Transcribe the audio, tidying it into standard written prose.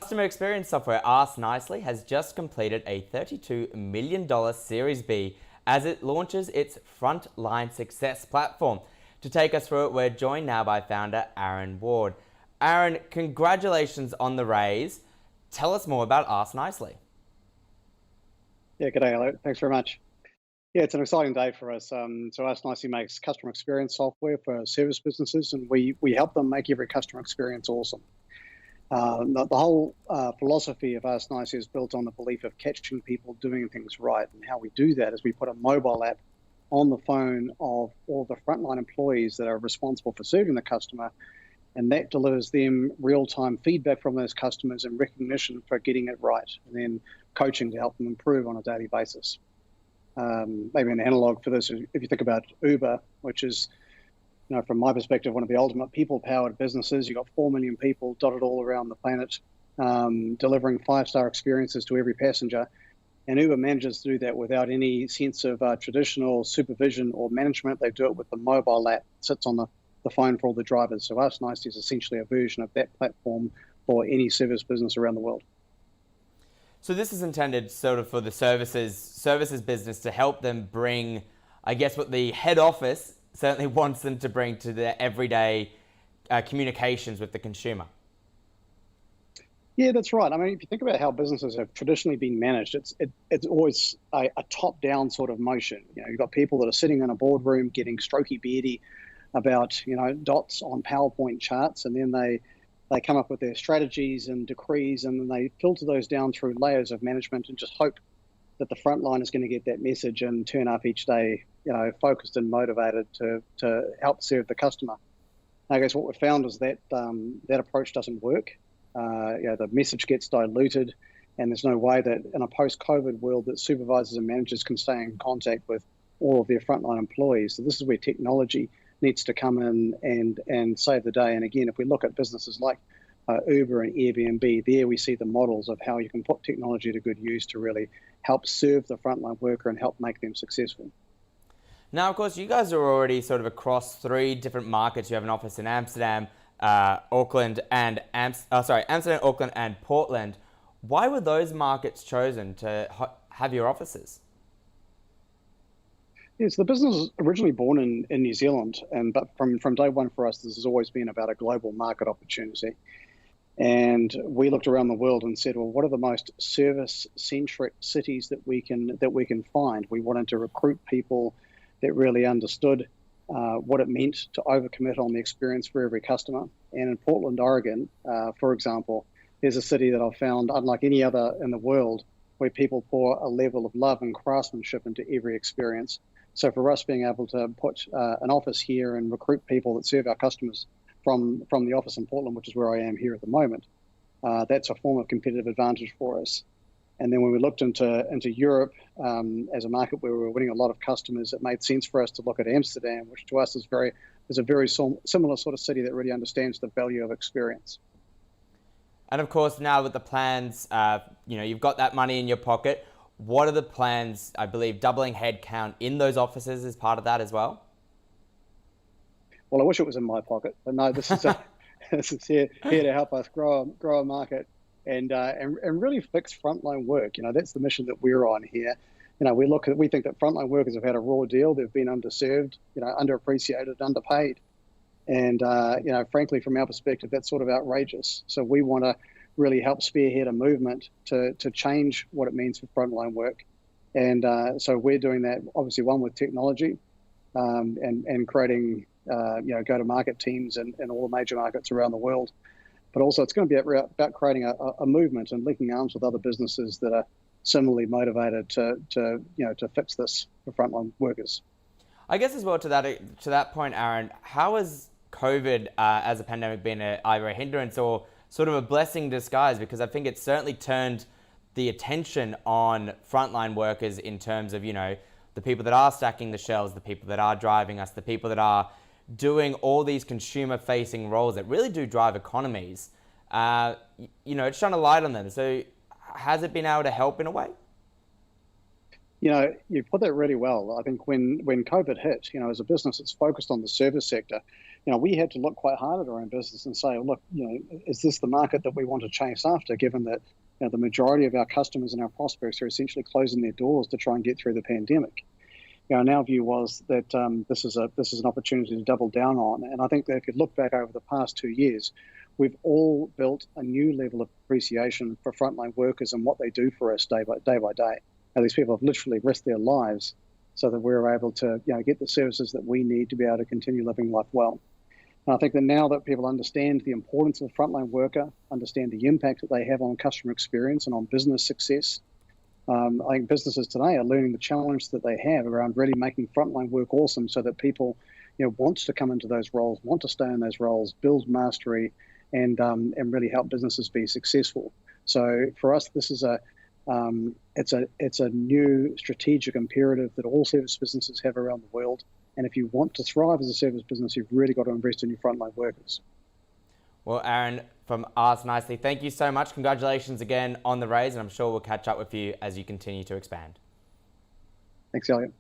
Customer experience software AskNicely has just completed a $32 million Series B as it launches its Frontline success platform. To take us through it, we're joined now by founder Aaron Ward. Aaron, congratulations on the raise. Tell us more about AskNicely. Yeah, g'day, hello. Thanks very much. Yeah, it's an exciting day for us. So AskNicely makes customer experience software for service businesses, and we help them make every customer experience awesome. The whole philosophy of AskNicely is built on the belief of catching people doing things right. And how we do that is we put a mobile app on the phone of all the frontline employees that are responsible for serving the customer, and that delivers them real-time feedback from those customers and recognition for getting it right, and then coaching to help them improve on a daily basis. Maybe an analog for this, if you think about Uber, which is, from my perspective, one of the ultimate people-powered businesses. You've got 4 million people dotted all around the planet, delivering 5-star experiences to every passenger. And Uber manages to do that without any sense of traditional supervision or management. They do it with the mobile app that sits on the phone for all the drivers. So AskNicely is essentially a version of that platform for any service business around the world. So this is intended sort of for the services business to help them bring, I guess, what the head office certainly wants them to bring to their everyday communications with the consumer. Yeah, that's right. I mean, if you think about how businesses have traditionally been managed, it's always a top-down sort of motion. You've got people that are sitting in a boardroom getting strokey beardy about dots on PowerPoint charts, and then they come up with their strategies and decrees, and then they filter those down through layers of management and just hope that the front line is going to get that message and turn up each day, focused and motivated to help serve the customer. I guess what we've found is that that approach doesn't work. The message gets diluted, and there's no way that in a post-COVID world that supervisors and managers can stay in contact with all of their frontline employees. So this is where technology needs to come in and save the day. And again, if we look at businesses like Uber and Airbnb, there we see the models of how you can put technology to good use to really help serve the frontline worker and help make them successful. Now, of course, you guys are already sort of across 3 different markets. You have an office in Amsterdam, Auckland, and Amsterdam, Auckland, and Portland. Why were those markets chosen to have your offices? Yes, the business was originally born in New Zealand, but from day one for us, this has always been about a global market opportunity. And we looked around the world and said, well, what are the most service-centric cities that we can find? We wanted to recruit people that really understood what it meant to overcommit on the experience for every customer. And in Portland, Oregon, for example, there's a city that I've found, unlike any other in the world, where people pour a level of love and craftsmanship into every experience. So for us, being able to put an office here and recruit people that serve our customers from the office in Portland, which is where I am here at the moment, that's a form of competitive advantage for us. And then when we looked into Europe as a market where we were winning a lot of customers, it made sense for us to look at Amsterdam, which to us is a very similar sort of city that really understands the value of experience. And of course, now with the plans, you've got that money in your pocket. What are the plans? I believe doubling headcount in those offices is part of that as well. Well, I wish it was in my pocket, but no, this is here to help us grow a market and really fix frontline work. That's the mission that we're on here. We think that frontline workers have had a raw deal. They've been underserved, underappreciated, underpaid, and frankly, from our perspective, that's sort of outrageous. So we want to really help spearhead a movement to change what it means for frontline work. And so we're doing that, obviously, one with technology and creating go-to-market teams in all the major markets around the world. But also it's going to be about creating a movement and linking arms with other businesses that are similarly motivated to fix this for frontline workers. I guess as well to that point, Aaron, how has COVID as a pandemic been either a hindrance or sort of a blessing in disguise? Because I think it's certainly turned the attention on frontline workers in terms of, the people that are stacking the shelves, the people that are driving us, the people that are doing all these consumer-facing roles that really do drive economies. It's shone a light on them. So has it been able to help in a way? You put that really well. I think when COVID hit, as a business, it's focused on the service sector. we had to look quite hard at our own business and say, look, is this the market that we want to chase after, given that the majority of our customers and our prospects are essentially closing their doors to try and get through the pandemic. And our view was that this is an opportunity to double down on. And I think that if you look back over the past 2 years, we've all built a new level of appreciation for frontline workers and what they do for us day by day. Now, these people have literally risked their lives so that we're able to get the services that we need to be able to continue living life well. And I think that now that people understand the importance of a frontline worker, understand the impact that they have on customer experience and on business success, I think businesses today are learning the challenge that they have around really making frontline work awesome, so that people want to come into those roles, want to stay in those roles, build mastery, and really help businesses be successful. So for us, this is it's a new strategic imperative that all service businesses have around the world. And if you want to thrive as a service business, you've really got to invest in your frontline workers. Well, Aaron from AskNicely, thank you so much. Congratulations again on the raise, and I'm sure we'll catch up with you as you continue to expand. Thanks, Elliot.